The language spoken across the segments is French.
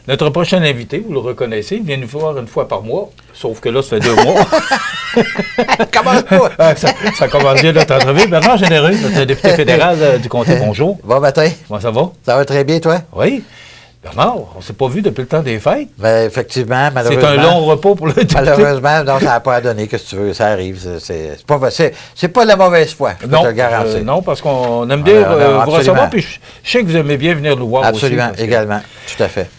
Notre prochain invité, vous le reconnaissez, il vient nous voir une fois par mois, sauf que là, ça fait 2 mois. Commence pas! Ça commence bien notre entrevue. Bernard Généreux, notre député fédéral du comté, bonjour. Bon matin. Comment ça va? Ça va très bien, toi? Oui. Bernard, on ne s'est pas vu depuis le temps des fêtes. Bien, effectivement, malheureusement. C'est un long repos pour le député. Malheureusement, non, ça n'a pas à donner. Qu'est-ce que tu veux? Ça arrive. C'est pas de la mauvaise foi, je peux te le garantir. Non, parce qu'on aime bien vous recevoir, puis je sais que vous aimez bien venir nous voir absolument, aussi. Également, tout à fait.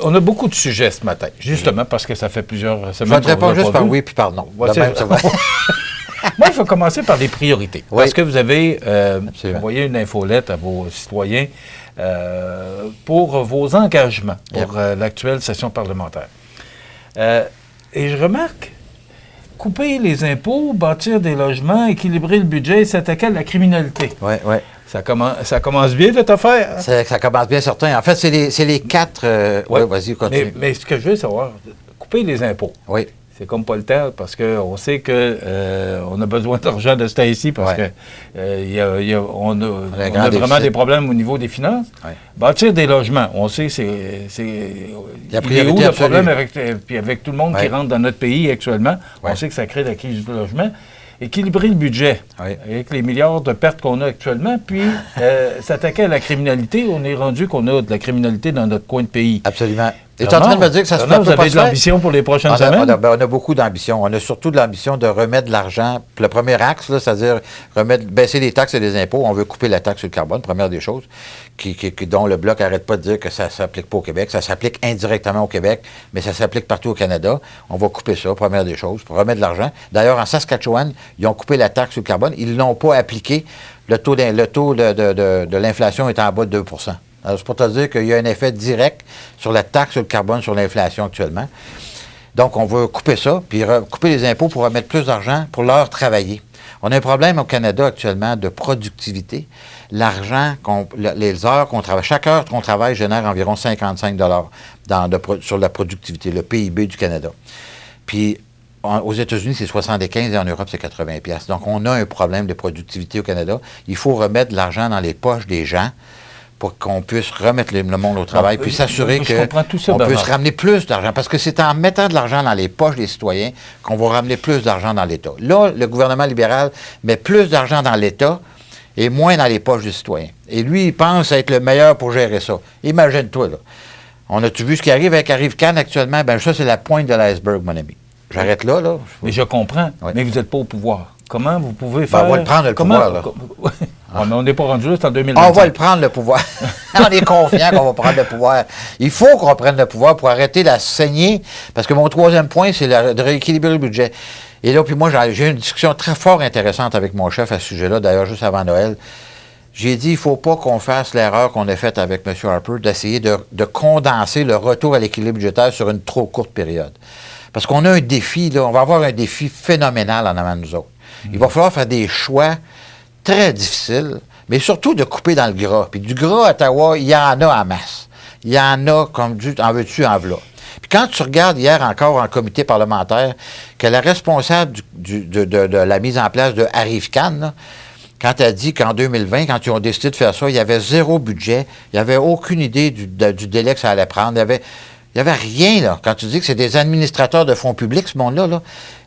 On a beaucoup de sujets ce matin, justement parce que ça fait plusieurs semaines. Je vais te répondre juste par oui puis par non. Ouais, même, ça va. Moi, il faut commencer par les priorités. Oui. Parce que vous avez envoyé une infolette à vos citoyens pour vos engagements pour l'actuelle session parlementaire. Et je remarque, couper les impôts, bâtir des logements, équilibrer le budget, s'attaquer à la criminalité. Oui, oui. Ça commence bien, cette affaire? Ça commence bien, certain. En fait, c'est les 4... Oui, vas-y, continue. Mais ce que je veux savoir, couper les impôts. Oui. C'est comme pas le temps, parce qu'on sait qu'on a besoin d'argent de ce temps-ci, parce qu'on a vraiment des problèmes au niveau des finances. Oui. Bâtir des logements, on sait il est où le problème avec tout le monde qui rentre dans notre pays actuellement. Oui. On sait que ça crée la crise du logement. Équilibrer le budget avec les milliards de pertes qu'on a actuellement, puis s'attaquer à la criminalité. On est rendu qu'on a de la criminalité dans notre coin de pays. Absolument. Et tu es en train de me dire que ça se peut pas. Vous avez de l'ambition pour les prochaines semaines? On a beaucoup d'ambition. On a surtout de l'ambition de remettre de l'argent. Le premier axe, c'est-à-dire baisser les taxes et les impôts. On veut couper la taxe sur le carbone, première des choses, dont le Bloc n'arrête pas de dire que ça ne s'applique pas au Québec. Ça s'applique indirectement au Québec, mais ça s'applique partout au Canada. On va couper ça, première des choses, pour remettre de l'argent. D'ailleurs, en Saskatchewan, ils ont coupé la taxe sur le carbone. Ils ne l'ont pas appliqué. Le taux de l'inflation est en bas de 2 %. Alors, c'est pour te dire qu'il y a un effet direct sur la taxe sur le carbone, sur l'inflation actuellement. Donc, on veut couper ça, puis couper les impôts pour remettre plus d'argent pour leur travailler. On a un problème au Canada actuellement de productivité. L'argent, les heures qu'on travaille, chaque heure qu'on travaille génère environ 55 $ sur la productivité, le PIB du Canada. Puis, aux États-Unis, c'est 75 et en Europe, c'est 80 $. Donc, on a un problème de productivité au Canada. Il faut remettre de l'argent dans les poches des gens pour qu'on puisse remettre le monde au travail, puis s'assurer qu'on puisse ramener plus d'argent. Parce que c'est en mettant de l'argent dans les poches des citoyens qu'on va ramener plus d'argent dans l'État. Là, le gouvernement libéral met plus d'argent dans l'État et moins dans les poches des citoyens. Et lui, il pense être le meilleur pour gérer ça. Imagine-toi, là. On a-tu vu ce qui arrive avec Arrive-Can actuellement? Bien, ça, c'est la pointe de l'iceberg, mon ami. J'arrête là. Mais je comprends, mais vous n'êtes pas au pouvoir. Comment vous pouvez faire... on va le prendre, le pouvoir, là. Mais on n'est pas rendu là, c'est en 2025. On va le prendre, le pouvoir. On est confiant qu'on va prendre le pouvoir. Il faut qu'on prenne le pouvoir pour arrêter la saignée, parce que mon troisième point, c'est de rééquilibrer le budget. Et là, puis moi, j'ai eu une discussion très fort intéressante avec mon chef à ce sujet-là, d'ailleurs, juste avant Noël. J'ai dit, il ne faut pas qu'on fasse l'erreur qu'on a faite avec M. Harper, d'essayer de condenser le retour à l'équilibre budgétaire sur une trop courte période. Parce qu'on a un défi, là, on va avoir un défi phénoménal en avant de nous autres. Il va falloir faire des choix très difficiles, mais surtout de couper dans le gras. Puis du gras à Ottawa, il y en a en masse. Il y en a comme en veux-tu, en v'là. Puis quand tu regardes hier encore en comité parlementaire que la responsable de la mise en place de Arrive-Can, là, quand elle dit qu'en 2020, quand ils ont décidé de faire ça, il y avait zéro budget, il n'y avait aucune idée du délai que ça allait prendre, il n'y avait rien, là. Quand tu dis que c'est des administrateurs de fonds publics, ce monde-là, là,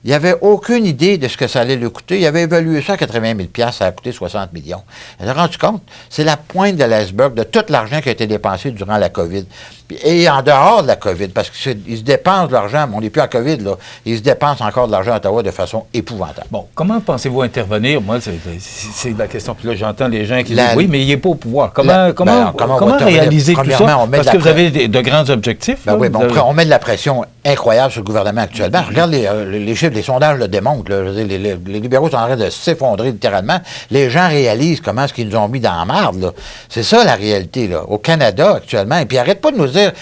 il n'y avait aucune idée de ce que ça allait lui coûter. Il avait évalué ça à 80 000 $, ça a coûté 60 millions. Elle s'est rendu compte, c'est la pointe de l'iceberg de tout l'argent qui a été dépensé durant la COVID. Et en dehors de la COVID, parce qu'ils se dépensent de l'argent, mais on n'est plus en COVID, là. Ils se dépensent encore de l'argent à Ottawa de façon épouvantable. Bon, comment pensez-vous intervenir? Moi, c'est la question. Puis là, j'entends les gens qui disent, oui, mais il n'est pas au pouvoir. Comment réaliser tout ça? Parce que vous avez de grands objectifs. Ben oui, on met de la pression incroyable sur le gouvernement actuellement. Regarde les chiffres, les sondages le démontrent. Là. Les libéraux sont en train de s'effondrer littéralement. Les gens réalisent comment est-ce qu'ils nous ont mis dans la marde. Là. C'est ça la réalité là, au Canada actuellement. Et puis arrête pas de nous dire,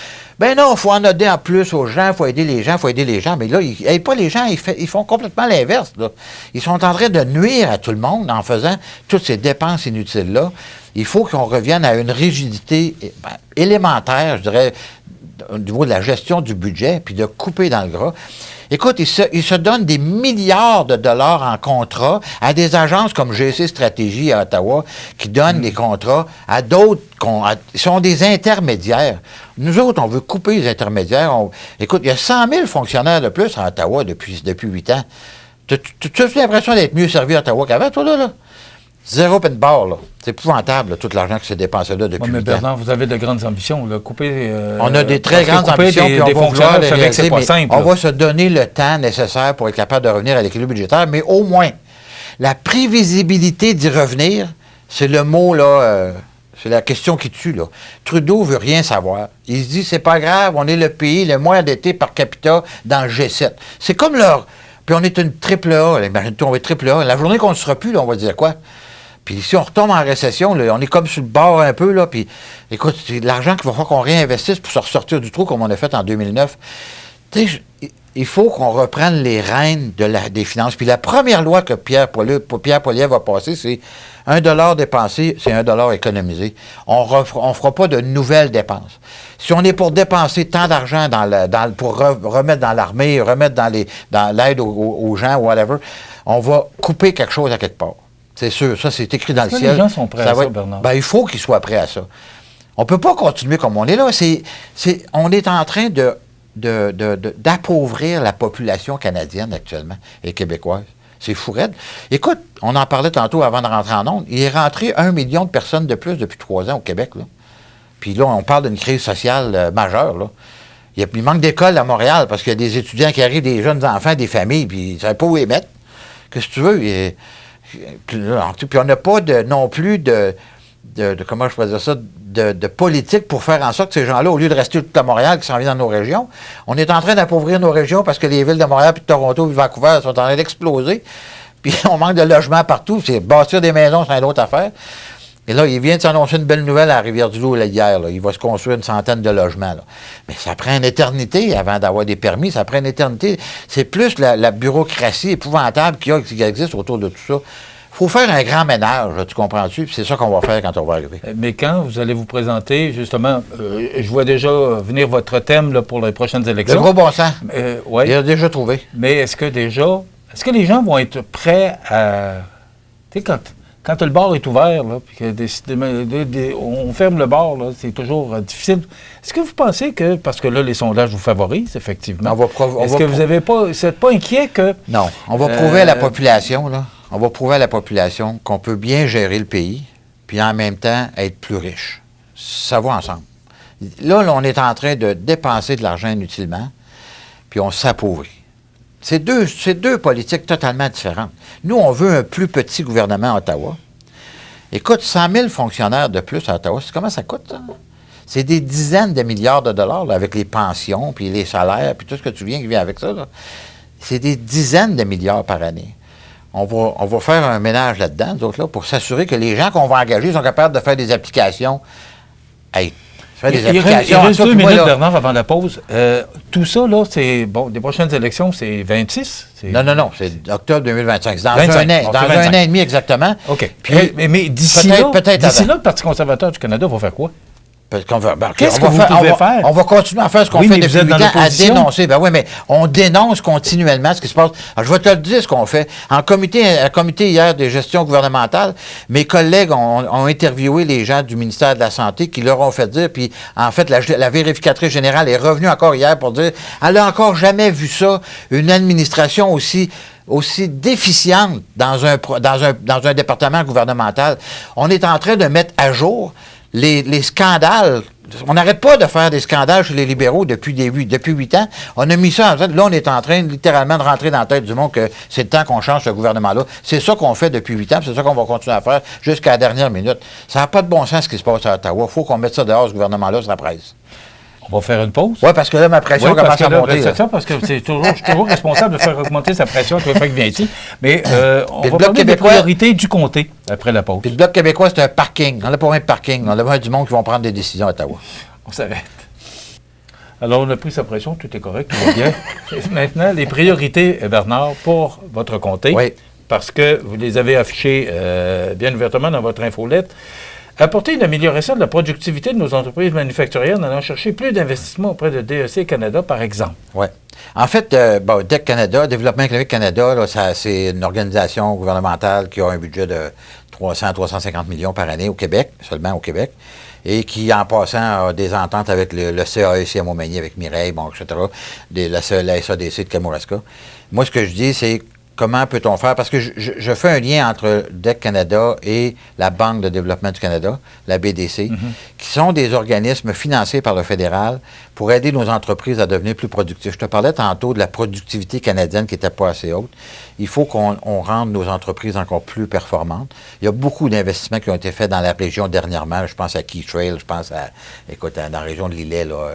ben non, il faut en donner en plus aux gens, il faut aider les gens, Mais là, ils n'aident pas les gens, ils font complètement l'inverse. Là. Ils sont en train de nuire à tout le monde en faisant toutes ces dépenses inutiles-là. Il faut qu'on revienne à une rigidité élémentaire, je dirais, au niveau de la gestion du budget, puis de couper dans le gras. Écoute, ils se donnent des milliards de dollars en contrat à des agences comme GC Stratégie à Ottawa qui donnent des contrats à d'autres. Ils sont des intermédiaires. Nous autres, on veut couper les intermédiaires. Écoute, il y a 100 000 fonctionnaires de plus à Ottawa depuis 8 ans. Tu as l'impression d'être mieux servi à Ottawa qu'avant, toi, là? Zéro peine barre, là. C'est épouvantable, là, tout l'argent qui s'est dépensé là depuis 8 ans. Bernard, vous avez de grandes ambitions, là. Couper... on a des très grandes ambitions, puis on va vouloir les réaliser, mais on va se donner le temps nécessaire pour être capable de revenir à l'équilibre budgétaire, mais au moins, la prévisibilité d'y revenir, c'est le mot, là... c'est la question qui tue, là. Trudeau veut rien savoir. Il se dit, c'est pas grave, on est le pays le moins endetté par capita dans le G7. C'est comme leur... Puis on est une triple A, imagine-toi, on va être triple A. La journée qu'on ne sera plus, là, on va dire quoi? Puis si on retombe en récession, là, on est comme sur le bord un peu, là, puis écoute, c'est de l'argent qu'il va falloir qu'on réinvestisse pour se ressortir du trou comme on a fait en 2009. Tu sais, il faut qu'on reprenne les rênes des finances. Puis la première loi que Pierre Poilievre va passer, c'est 1 $ dépensé, c'est 1 $, économisé. On ne fera pas de nouvelles dépenses. Si on est pour dépenser tant d'argent pour remettre dans l'armée, remettre dans l'aide aux gens, whatever, on va couper quelque chose à quelque part. C'est sûr, ça c'est écrit dans le ciel. Les gens sont prêts à ça, Bernard? Ben, il faut qu'ils soient prêts à ça. On ne peut pas continuer comme on est là. On est en train d'appauvrir la population canadienne actuellement et québécoise. C'est fou raide. Écoute, on en parlait tantôt avant de rentrer en ondes. Il est rentré 1 million de personnes de plus depuis 3 ans au Québec, là. Puis là, on parle d'une crise sociale majeure, là. Il manque d'écoles à Montréal parce qu'il y a des étudiants qui arrivent, des jeunes enfants, des familles, puis ils ne savent pas où les mettre. Qu'est-ce que tu veux? Puis on n'a pas non plus de comment je pourrais dire ça, de politique pour faire en sorte que ces gens-là, au lieu de rester tout à Montréal, qui s'en viennent dans nos régions, on est en train d'appauvrir nos régions parce que les villes de Montréal, puis de Toronto, puis de Vancouver sont en train d'exploser. Puis on manque de logements partout. C'est bâtir des maisons, c'est une autre affaire. Et là, il vient de s'annoncer une belle nouvelle à Rivière-du-Loup hier. Là. Il va se construire une centaine de logements. Là. Mais ça prend une éternité avant d'avoir des permis. Ça prend une éternité. C'est plus la bureaucratie épouvantable qui existe autour de tout ça. Il faut faire un grand ménage, là, tu comprends-tu? Puis c'est ça qu'on va faire quand on va arriver. Mais quand vous allez vous présenter, justement, je vois déjà venir votre thème là, pour les prochaines élections. Le gros bon sens. Ouais. Il a déjà trouvé. Mais est-ce que les gens vont être prêts à... Tu sais, quand le bar est ouvert, là, puis que on ferme le bar, là, c'est toujours difficile. Est-ce que vous pensez que, parce que là, les sondages vous favorisent, effectivement, est-ce que vous n'êtes pas inquiet que... Non, on va prouver à la population, là. On va prouver à la population qu'on peut bien gérer le pays, puis en même temps être plus riche. Ça va ensemble. Là, on est en train de dépenser de l'argent inutilement, puis on s'appauvrit. C'est deux politiques totalement différentes. Nous, on veut un plus petit gouvernement à Ottawa. Écoute, 100 000 fonctionnaires de plus à Ottawa, comment ça coûte, ça? C'est des dizaines de milliards de dollars, là, avec les pensions, puis les salaires, puis tout ce que tu viens qui vient avec ça, là. C'est des dizaines de milliards par année. On va faire un ménage là-dedans, nous autres, là, pour s'assurer que les gens qu'on va engager sont capables de faire des applications. Hey, il reste 2 minutes, Bernard, avant la pause. Tout ça, là, c'est... Bon, les prochaines élections, c'est 26? Non, c'est octobre 2025. C'est dans un an et demi exactement. OK. Puis, mais d'ici là, le Parti conservateur du Canada va faire quoi? Qu'est-ce que vous pouvez faire? On va continuer à faire ce qu'on fait depuis 8 ans, à dénoncer. Ben oui, mais on dénonce continuellement ce qui se passe. Alors, je vais te le dire ce qu'on fait. En comité hier des gestions gouvernementales, mes collègues ont interviewé les gens du ministère de la Santé qui leur ont fait dire, puis en fait, la vérificatrice générale est revenue encore hier pour dire, elle n'a encore jamais vu ça, une administration aussi déficiente dans un département gouvernemental. On est en train de mettre à jour les scandales. On n'arrête pas de faire des scandales chez les libéraux depuis 8 ans. On a mis ça en tête. Là, on est en train littéralement de rentrer dans la tête du monde que c'est le temps qu'on change ce gouvernement-là. C'est ça qu'on fait depuis 8 ans, c'est ça qu'on va continuer à faire jusqu'à la dernière minute. Ça n'a pas de bon sens ce qui se passe à Ottawa. Il faut qu'on mette ça dehors, ce gouvernement-là, sur la presse. On va faire une pause? Oui, parce que là, ma pression commence à monter. C'est ça, parce que je suis toujours responsable de faire augmenter sa pression tout le fait qu'il vient ici. Mais on va parler des priorités du comté après la pause. Puis le Bloc québécois, c'est un parking. On n'a pas un parking. On a besoin du monde qui vont prendre des décisions à Ottawa. On s'arrête. Alors, on a pris sa pression, tout est correct, tout va bien. Maintenant, les priorités, Bernard, pour votre comté, oui, parce que vous les avez affichées bien ouvertement dans votre infolette. Apporter une amélioration de la productivité de nos entreprises manufacturières en allant chercher plus d'investissements auprès de DEC Canada, par exemple. Oui. En fait, DEC Canada, Développement économique Canada, là, c'est une organisation gouvernementale qui a un budget de 300-350 millions par année au Québec, seulement au Québec, et qui, en passant, a des ententes avec le CAE ici à Montmagny, avec Mireille, bon, etc., la SADC de Kamouraska. Moi, ce que je dis, c'est comment peut-on faire? Parce que je fais un lien entre DEC Canada et la Banque de développement du Canada, la BDC, qui sont des organismes financés par le fédéral pour aider nos entreprises à devenir plus productives. Je te parlais tantôt de la productivité canadienne qui n'était pas assez haute. Il faut qu'on rende nos entreprises encore plus performantes. Il y a beaucoup d'investissements qui ont été faits dans la région dernièrement. Je pense à Keytrail, je pense à, dans la région de Lillet, là,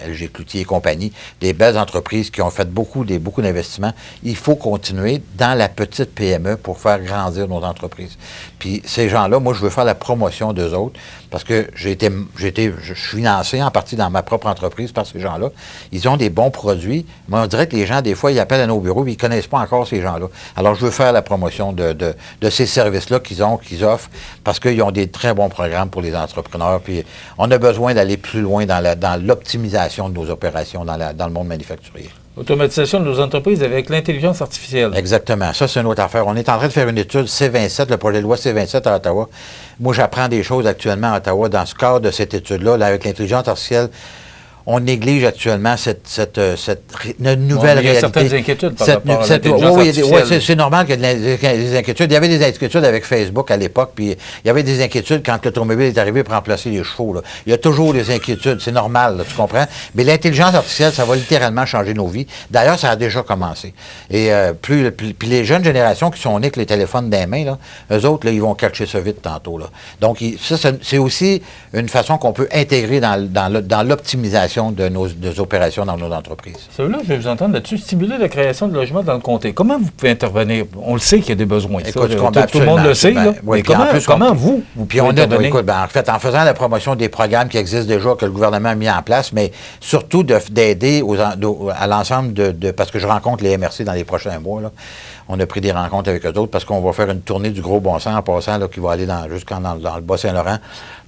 LG Cloutier et compagnie. Des belles entreprises qui ont fait beaucoup d'investissements. Il faut continuer dans la petite PME pour faire grandir nos entreprises. Puis ces gens-là, moi, je veux faire la promotion d'eux autres parce que je suis financé en partie dans ma propre entreprise par ces gens-là. Ils ont des bons produits, mais on dirait que les gens, des fois, ils appellent à nos bureaux et ils ne connaissent pas encore ces gens-là. Alors, je veux faire la promotion de ces services-là qu'ils offrent parce qu'ils ont des très bons programmes pour les entrepreneurs. Puis on a besoin d'aller plus loin dans l'optimisation de nos opérations dans le monde manufacturier. Automatisation de nos entreprises avec l'intelligence artificielle. Exactement. Ça, c'est une autre affaire. On est en train de faire une étude C27, le projet de loi C27 à Ottawa. Moi, j'apprends des choses actuellement à Ottawa dans ce cadre de cette étude-là, là, avec l'intelligence artificielle. On néglige actuellement cette nouvelle réalité. Il y a certaines inquiétudes par rapport à l'intelligence artificielle. Oui, c'est normal qu'il y ait des inquiétudes. Il y avait des inquiétudes avec Facebook à l'époque, puis il y avait des inquiétudes quand l'automobile est arrivé pour remplacer les chevaux. Là. Il y a toujours des inquiétudes, c'est normal, là, tu comprends? Mais l'intelligence artificielle, ça va littéralement changer nos vies. D'ailleurs, ça a déjà commencé. Et puis les jeunes générations qui sont nées avec les téléphones dans les mains, là, eux autres, là, ils vont catcher ça vite tantôt. Là. Donc, ça, c'est aussi une façon qu'on peut intégrer dans l'optimisation de nos opérations dans nos entreprises. Celui-là, je vais vous entendre là-dessus. Stimuler la création de logements dans le comté. Comment vous pouvez intervenir? On le sait qu'il y a des besoins. Écoute, tout le monde le sait. Oui, mais comment vous pouvez intervenir? Écoute, en fait, en faisant la promotion des programmes qui existent déjà, que le gouvernement a mis en place, mais surtout d'aider à l'ensemble parce que je rencontre les MRC dans les prochains mois, là. On a pris des rencontres avec eux autres parce qu'on va faire une tournée du gros bon sens en passant, là, qui va aller jusqu'en dans le Bas-Saint-Laurent.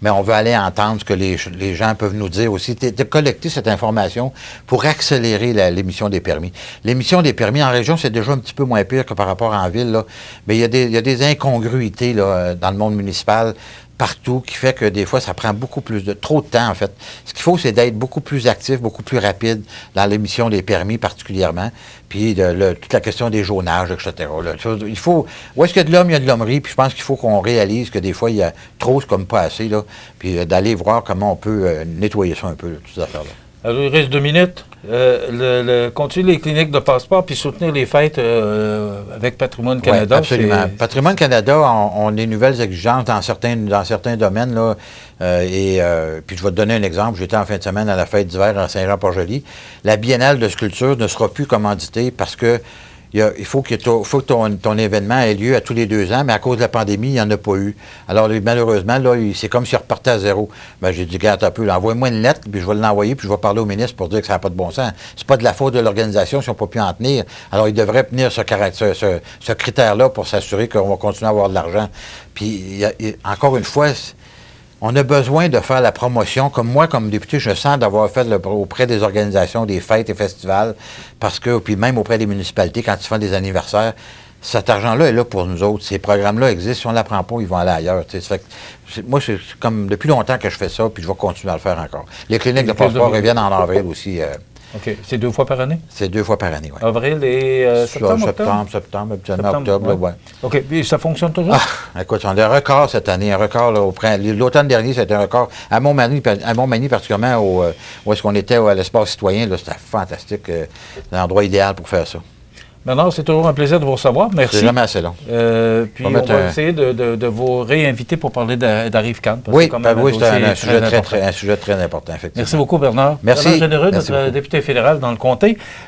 Mais on veut aller entendre ce que les gens peuvent nous dire aussi, de collecter cette information pour accélérer l'émission des permis. L'émission des permis en région, c'est déjà un petit peu moins pire que par rapport en ville, là. Mais il y a des incongruités là, dans le monde municipal partout, qui fait que des fois, ça prend trop de temps, en fait. Ce qu'il faut, c'est d'être beaucoup plus actif, beaucoup plus rapide dans l'émission des permis, particulièrement, puis toute la question des jaunages, etc. Là. Il faut... Où est-ce qu'il y a de l'homme, il y a de l'hommerie, puis je pense qu'il faut qu'on réalise que des fois, il y a trop, c'est comme pas assez, là, puis d'aller voir comment on peut nettoyer ça un peu, là, toutes ces affaires-là. Alors, il reste 2 minutes. Continuer les cliniques de passeport puis soutenir les fêtes avec Patrimoine Canada. Oui, absolument. Patrimoine Canada, on a des nouvelles exigences dans certains domaines. Là, puis je vais te donner un exemple. J'étais en fin de semaine à la fête d'hiver à Saint-Jean-Port-Joli. La Biennale de sculpture ne sera plus commanditée parce que il faut que ton événement ait lieu à tous les 2 ans, mais à cause de la pandémie, il n'y en a pas eu. Alors, malheureusement, là, c'est comme s'il repartait à zéro. Ben, j'ai dit, regarde un peu, envoie-moi une lettre, puis je vais l'envoyer, puis je vais parler au ministre pour dire que ça n'a pas de bon sens. C'est pas de la faute de l'organisation s'ils n'ont pas pu en tenir. Alors, ils devraient tenir ce critère-là pour s'assurer qu'on va continuer à avoir de l'argent. Puis, encore une fois, on a besoin de faire la promotion. Comme moi, comme député, je sens d'avoir fait auprès des organisations, des fêtes et festivals, parce que, puis même auprès des municipalités, quand ils font des anniversaires, cet argent-là est là pour nous autres. Ces programmes-là existent. Si on ne l'apprend pas, ils vont aller ailleurs. Moi, c'est comme depuis longtemps que je fais ça, puis je vais continuer à le faire encore. Les cliniques de passeport reviennent en avril aussi. OK. C'est 2 fois par année? C'est 2 fois par année, oui. Avril et septembre, octobre, oui. OK. Puis ça fonctionne toujours? Ah, écoute, on a un record cette année, un record là, l'automne dernier, c'était un record. À Montmagny particulièrement, où est-ce qu'on était à l'espace citoyen, là, c'était fantastique, l'endroit idéal pour faire ça. Bernard, c'est toujours un plaisir de vous recevoir. Merci. C'est jamais assez long. Puis on va essayer de vous réinviter pour parler d'Arrive-Can. Oui, c'est un sujet très important, effectivement. Merci beaucoup, Bernard. Merci. Bernard Généreux, notre député fédéral dans le comté.